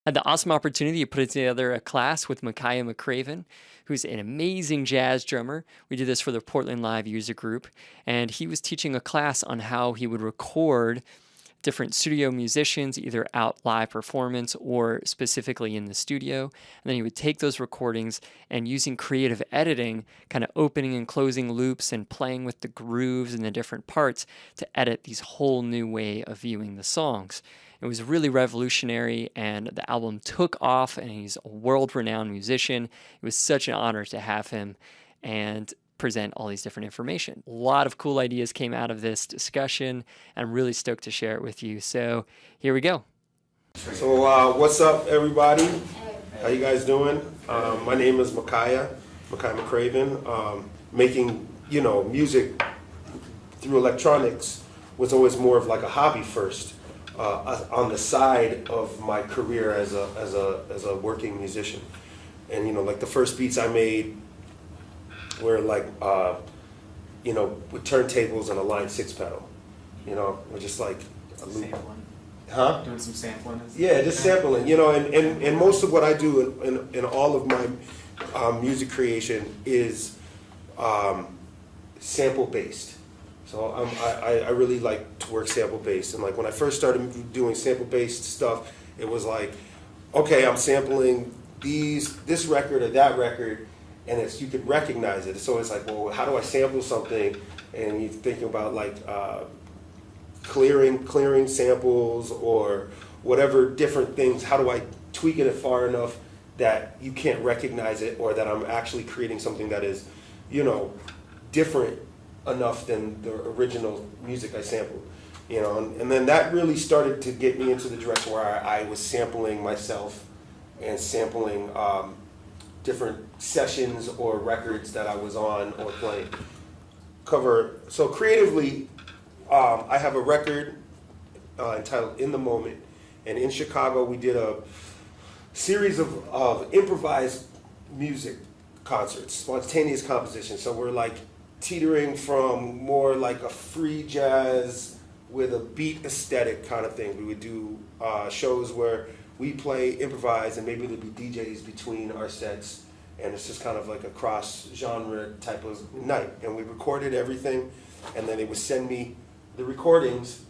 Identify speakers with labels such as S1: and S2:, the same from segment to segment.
S1: Had the awesome opportunity to put together a class with Makaya McCraven, who's an amazing jazz drummer. We did this for the Portland Live user group, and he was teaching a class on how he would record different studio musicians, either out live performance or specifically in the studio. And then he would take those recordings and using creative editing, kind of opening and closing loops and playing with the grooves and the different parts to edit these whole new way of viewing the songs. It was really revolutionary, and the album took off, and he's a world-renowned musician. It was such an honor to have him and present all these different information. A lot of cool ideas came out of this discussion, and I'm really stoked to share it with you. So here we go.
S2: So what's up, everybody? How you guys doing? My name is Makaya McCraven. Making, music through electronics was always more of like a hobby first. On the side of my career as a working musician, and like the first beats I made were like with turntables and a line 6 pedal, we're just like a loop.
S3: Sampling.
S2: Huh?
S3: Doing some sampling.
S2: Yeah, just sampling, and most of what I do in all of my music creation is sample based. So I really like to work sample based, and like when I first started doing sample based stuff, it was like, okay, I'm sampling this record or that record, and you could recognize it. So it's like, well, how do I sample something? And you're thinking about like clearing samples or whatever different things. How do I tweak it far enough that you can't recognize it, or that I'm actually creating something that is, different enough than the original music I sampled, and then that really started to get me into the direction where I was sampling myself and sampling different sessions or records that I was on or playing. So creatively, I have a record entitled In the Moment, and in Chicago we did a series of improvised music concerts, spontaneous composition. So we're like teetering from more like a free jazz with a beat aesthetic kind of thing. We would do shows where we play improvise, and maybe there'd be DJs between our sets, and it's just kind of like a cross-genre type of night. And we recorded everything, and then they would send me the recordings,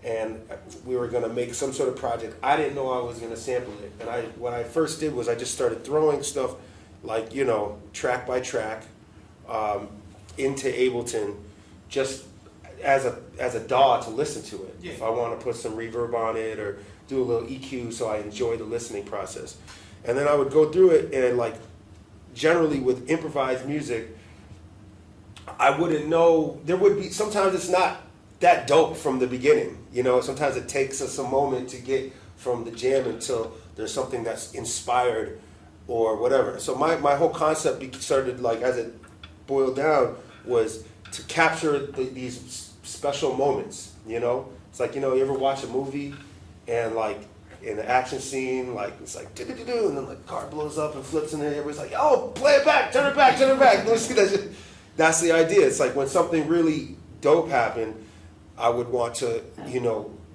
S2: and we were going to make some sort of project. I didn't know I was going to sample it, and what I first did was I just started throwing stuff like, track by track, into Ableton, just as a DAW to listen to it. Yeah. If I want to put some reverb on it or do a little EQ, so I enjoy the listening process. And then I would go through it, and like generally with improvised music, I wouldn't know, there would be, sometimes it's not that dope from the beginning, sometimes it takes us a moment to get from the jam until there's something that's inspired or whatever. So my whole concept started, like, as it boiled down, was to capture these special moments. It's like, you ever watch a movie and like in the action scene, like it's like do-do-do-do, and then like the car blows up and flips, and then everybody's like, oh, play it back, turn it back. That's the idea. It's like when something really dope happened, I would want to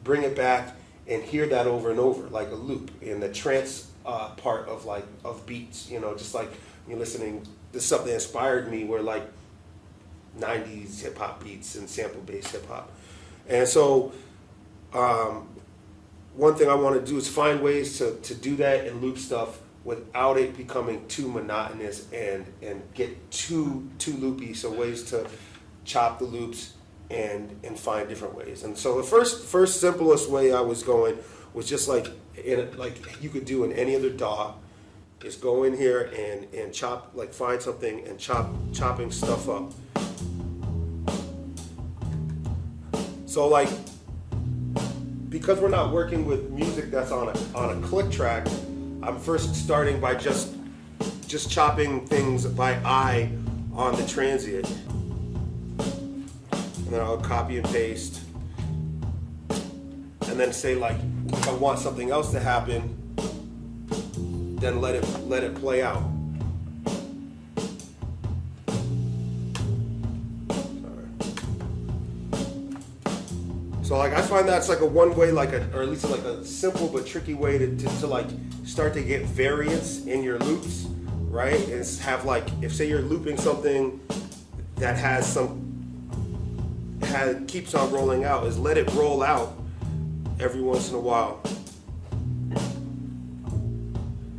S2: bring it back and hear that over and over, like a loop, in the trance part of beats. Just like you're listening. This is something that inspired me, where like 90s hip hop beats and sample based hip hop. And so one thing I want to do is find ways to do that and loop stuff without it becoming too monotonous and get too loopy. So ways to chop the loops and find different ways. And so the first simplest way I was going was just like you could do in any other DAW, is go in here and chop, like find something and chopping stuff up. So like, because we're not working with music that's on a click track, I'm first starting by just chopping things by eye on the transient. And then I'll copy and paste. And then say, like, if I want something else to happen, then let it play out. So like I find that's like a one way, like a, or at least like a simple but tricky way to like start to get variance in your loops, right? And have like, if say you're looping something that keeps on rolling out, is let it roll out every once in a while.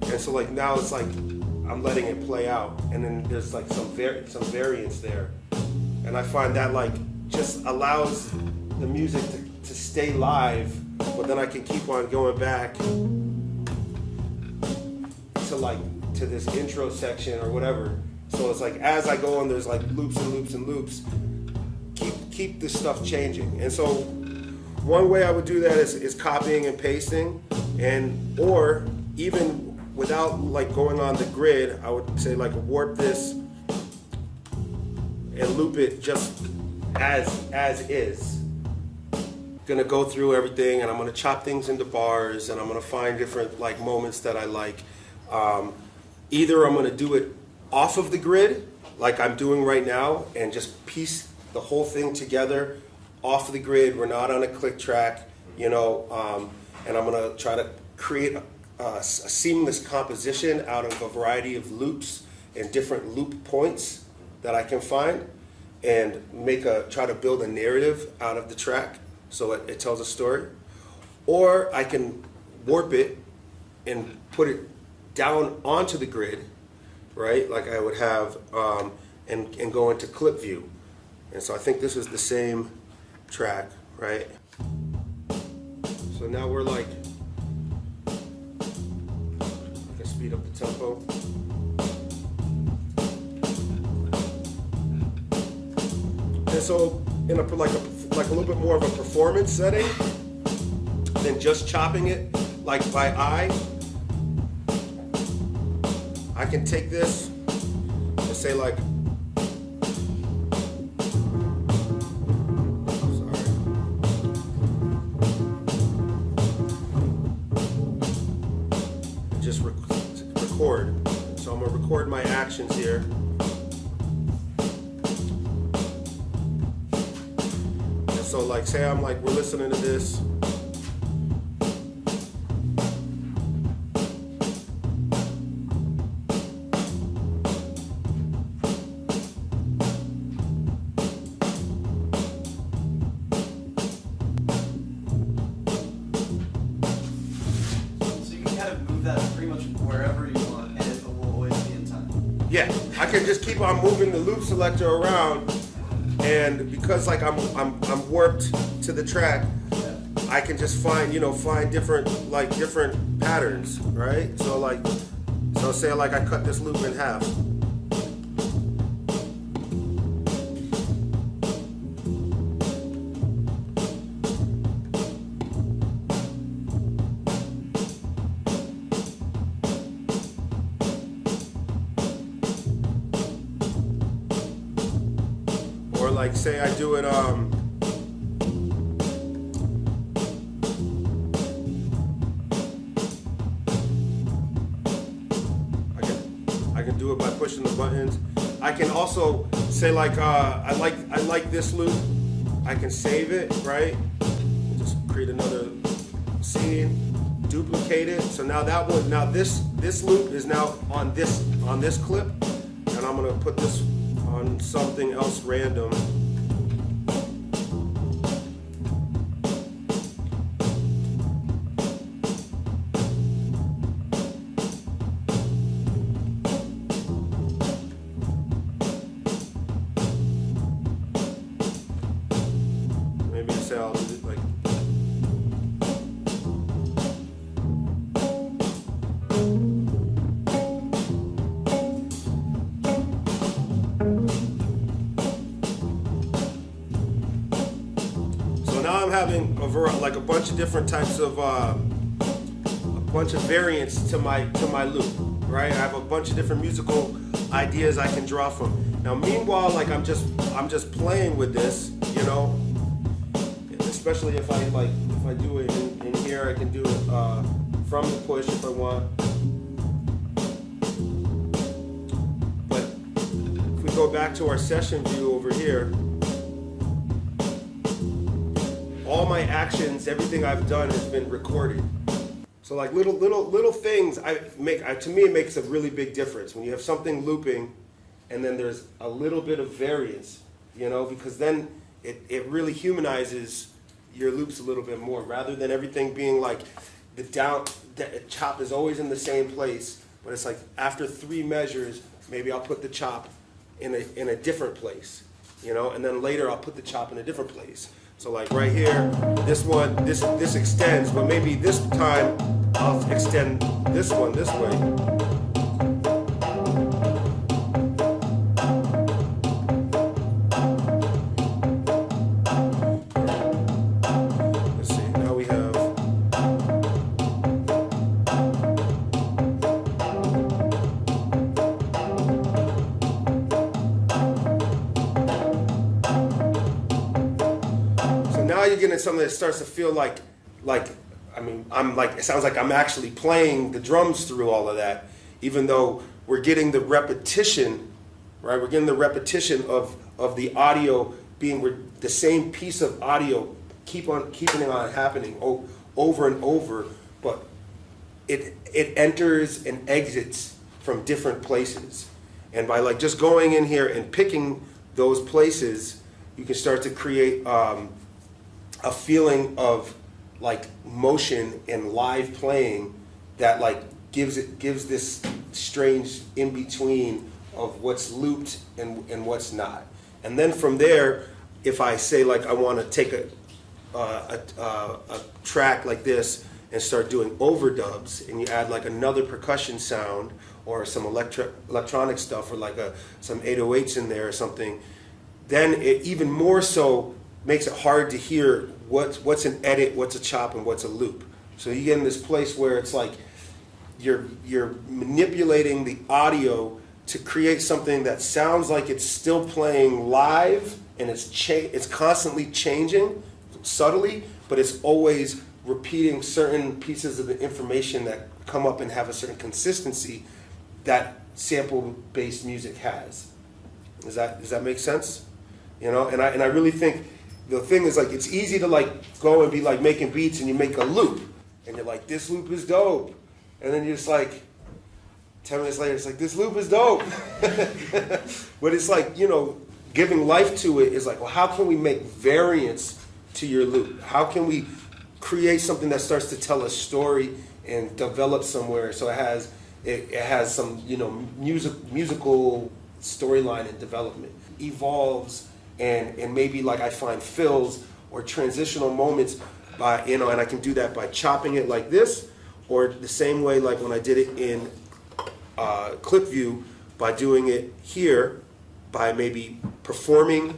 S2: And so like now it's like I'm letting it play out, and then there's like some variance there, and I find that like just allows the music to stay live, but then I can keep on going back to this intro section or whatever. So it's like as I go on, there's like loops and loops and loops. Keep this stuff changing. And so one way I would do that is copying and pasting, or even without like going on the grid, I would say like warp this and loop it just as is. Gonna go through everything, and I'm gonna chop things into bars, and I'm gonna find different like moments that I like. Either I'm gonna do it off of the grid, like I'm doing right now, and just piece the whole thing together off of the grid. We're not on a click track, and I'm gonna try to create a seamless composition out of a variety of loops and different loop points that I can find, and try to build a narrative out of the track so it tells a story. Or I can warp it and put it down onto the grid, right? Like I would have, and go into clip view. And so I think this is the same track, right? So now we're like, I can speed up the tempo. And so in a little bit more of a performance setting than just chopping it like by eye, I can take this and say like, just record. So I'm gonna record my actions here. And so like say we're listening to this. Yeah, I can just keep on moving the loop selector around, and because like I'm warped to the track, I can just find different patterns, right? So say like I cut this loop in half. Or like say I do it I can do it by pushing the buttons. I can also say like I like this loop. I can save it, right? Just create another scene, duplicate it. So now this loop is now on this clip, and I'm gonna put this on something else random. Maybe say I'll do it like. Now I'm having a bunch of different types of a bunch of variants to my loop, right? I have a bunch of different musical ideas I can draw from. Now, meanwhile, like I'm just playing with this, especially if I do it in here, I can do it from the push if I want. But if we go back to our session view over here. all my actions, everything I've done has been recorded. So like little things to me it makes a really big difference when you have something looping and then there's a little bit of variance, because then it really humanizes your loops a little bit more, rather than everything being like the chop is always in the same place, but it's like after 3 measures, maybe I'll put the chop in a different place, and then later I'll put the chop in a different place. So like right here, this extends, but maybe this time I'll extend this one this way. You're getting something that starts to feel like it sounds like I'm actually playing the drums through all of that, even though we're getting the repetition, right? We're getting the repetition of the audio being the same piece of audio keeping on happening over and over, but it enters and exits from different places. And by like just going in here and picking those places, you can start to create a feeling of like motion and live playing that like gives this strange in between of what's looped and what's not. And then from there, if I say like I want to take a track like this and start doing overdubs, and you add like another percussion sound or some electronic stuff, or like some 808s in there or something, then it even more so makes it hard to hear what's an edit, what's a chop, and what's a loop. So you get in this place where it's like you're manipulating the audio to create something that sounds like it's still playing live, and it's constantly changing subtly, but it's always repeating certain pieces of the information that come up and have a certain consistency that sample-based music has. Does that make sense? And I really think the thing is like it's easy to like go and be like making beats and you make a loop and you're like, this loop is dope, and then you're just like 10 minutes later it's like, this loop is dope. But it's like, giving life to it is like, well, how can we make variance to your loop? How can we create something that starts to tell a story and develop somewhere so it has some musical storyline and development, evolves, and maybe like I find fills or transitional moments by and I can do that by chopping it like this, or the same way like when I did it in clip view, by doing it here, by maybe performing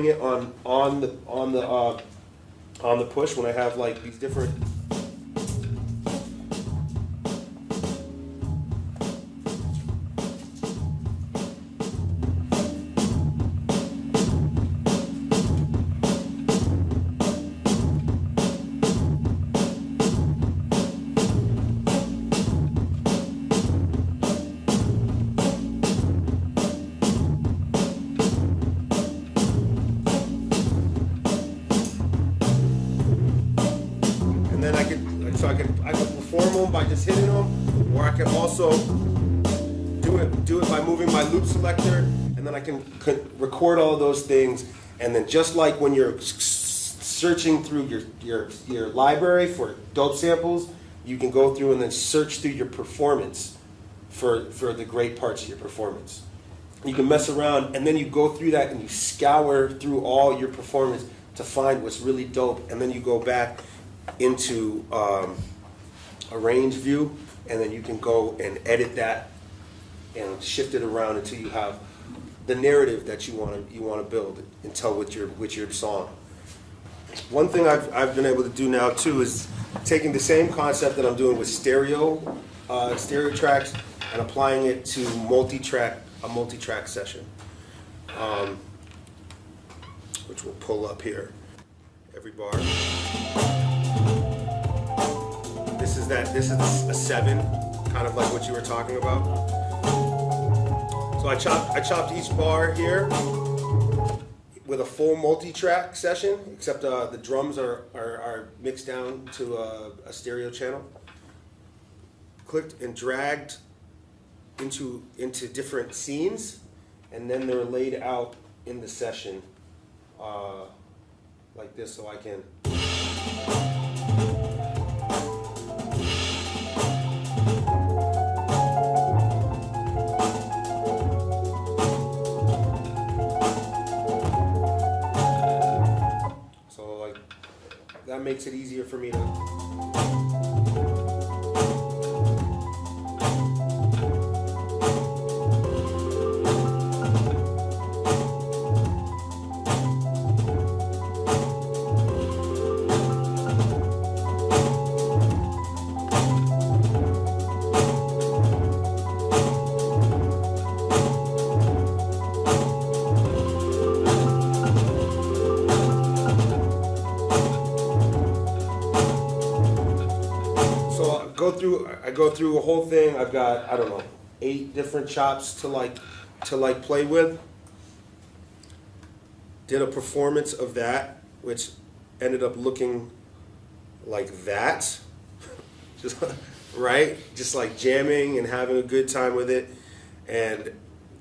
S2: it on the push when I have like these different. I can perform them by just hitting them, or I can also do it by moving my loop selector, and then I can record all of those things. And then just like when you're searching through your library for dope samples, you can go through and then search through your performance for the great parts of your performance. You can mess around, and then you go through that and you scour through all your performance to find what's really dope, and then you go back into arrange view, and then you can go and edit that and shift it around until you have the narrative that you want to build and tell with your song. One thing I've been able to do now too is taking the same concept that I'm doing with stereo tracks and applying it to a multi-track session, which we'll pull up here. Every bar. This is a 7, kind of like what you were talking about. So I chopped each bar here with a full multi-track session, except the drums are mixed down to a stereo channel. Clicked and dragged into different scenes, and then they're laid out in the session like this, so I can. So like that makes it easier for me to. I go through a whole thing. I've got, I don't know, 8 different chops to play with. Did a performance of that, which ended up looking like that. Just right? Just like jamming and having a good time with it. And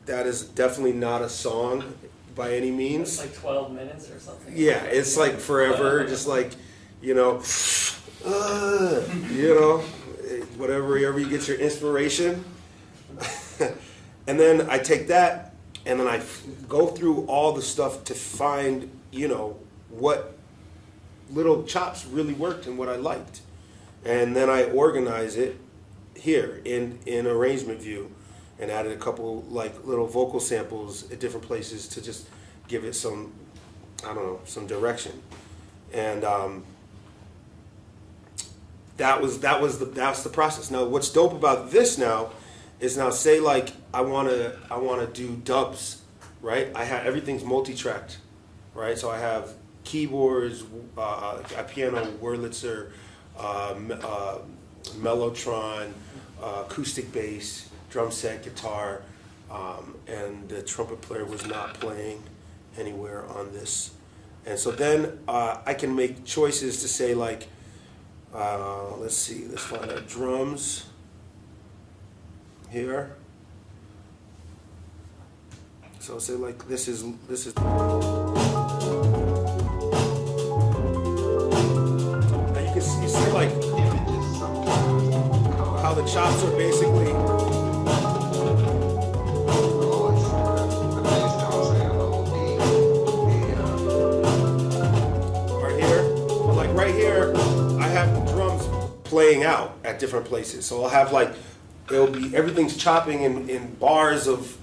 S2: that is definitely not a song by any means.
S1: It's like 12 minutes or something.
S2: Yeah, it's like forever, just like, you know, whatever you get your inspiration. And then I take that and then I go through all the stuff to find, what little chops really worked and what I liked. And then I organize it here in arrangement view and added a couple like little vocal samples at different places to just give it some, some direction. And that's the process. Now, what's dope about this now is now say like I wanna do dubs, right? Everything's multi-tracked, right? So I have keyboards, a piano, Wurlitzer, Mellotron, acoustic bass, drum set, guitar, and the trumpet player was not playing anywhere on this. And so then I can make choices to say like, let's find our drums here. So say like this is. Now you see like how the chops are basically. Right here, I have the drums playing out at different places. So I'll have like, everything's chopping in bars of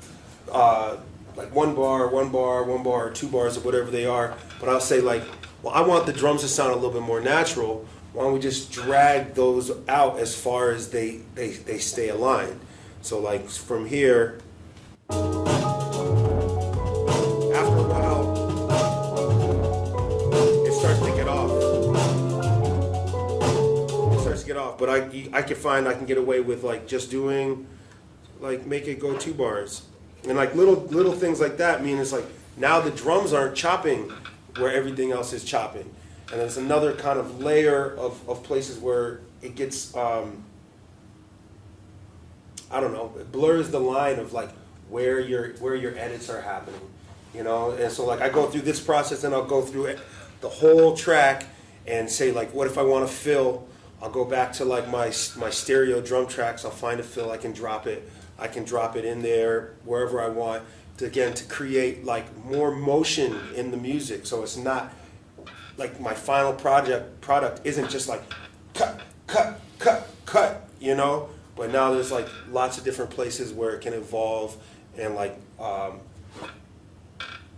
S2: like one bar, or 2 bars, or whatever they are. But I'll say like, well, I want the drums to sound a little bit more natural. Why don't we just drag those out as far as they stay aligned? So like from here, after a while, it starts to get off. Get off, but I can get away with like just doing like make it go 2 bars, and like little things like that mean it's like now the drums aren't chopping where everything else is chopping, and there's another kind of layer of places where it gets it blurs the line of like where your edits are happening, and so like I go through this process and I'll go through it, the whole track and say like what if I want to fill. I'll go back to like my stereo drum tracks. I'll find a fill. I can drop it in there wherever I want to create like more motion in the music. So it's not like my final product isn't just like cut, But now there's like lots of different places where it can evolve and like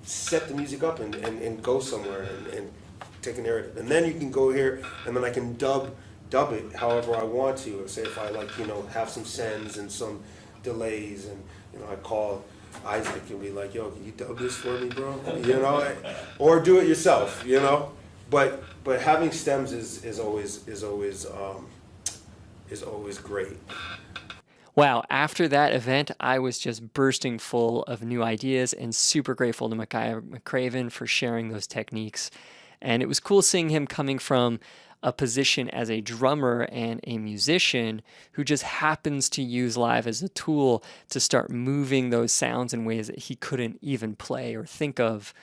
S2: set the music up and go somewhere and take a narrative. And then you can go here and then I can dub it however I want to. Say if I like, have some sends and some delays and, I call Isaac and be like, yo, can you dub this for me, bro? Or do it yourself, But having stems is always great.
S1: Wow, after that event, I was just bursting full of new ideas and super grateful to Makaya McCraven for sharing those techniques. And it was cool seeing him coming from a position as a drummer and a musician who just happens to use live as a tool to start moving those sounds in ways that he couldn't even play or think of,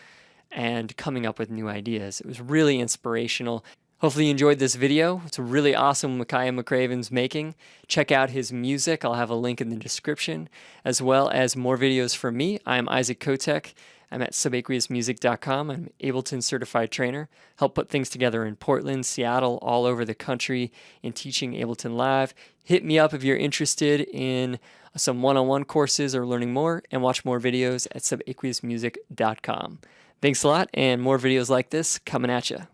S1: and coming up with new ideas. It was really inspirational. Hopefully you enjoyed this video. It's a really awesome Makaya McCraven's making. Check out his music. I'll have a link in the description, as well as more videos from me. I'm Isaac Kotek. I'm at subaqueousmusic.com. I'm Ableton certified trainer. Help put things together in Portland, Seattle, all over the country in teaching Ableton Live. Hit me up if you're interested in some one-on-one courses or learning more, and watch more videos at subaqueousmusic.com. Thanks a lot, and more videos like this coming at you.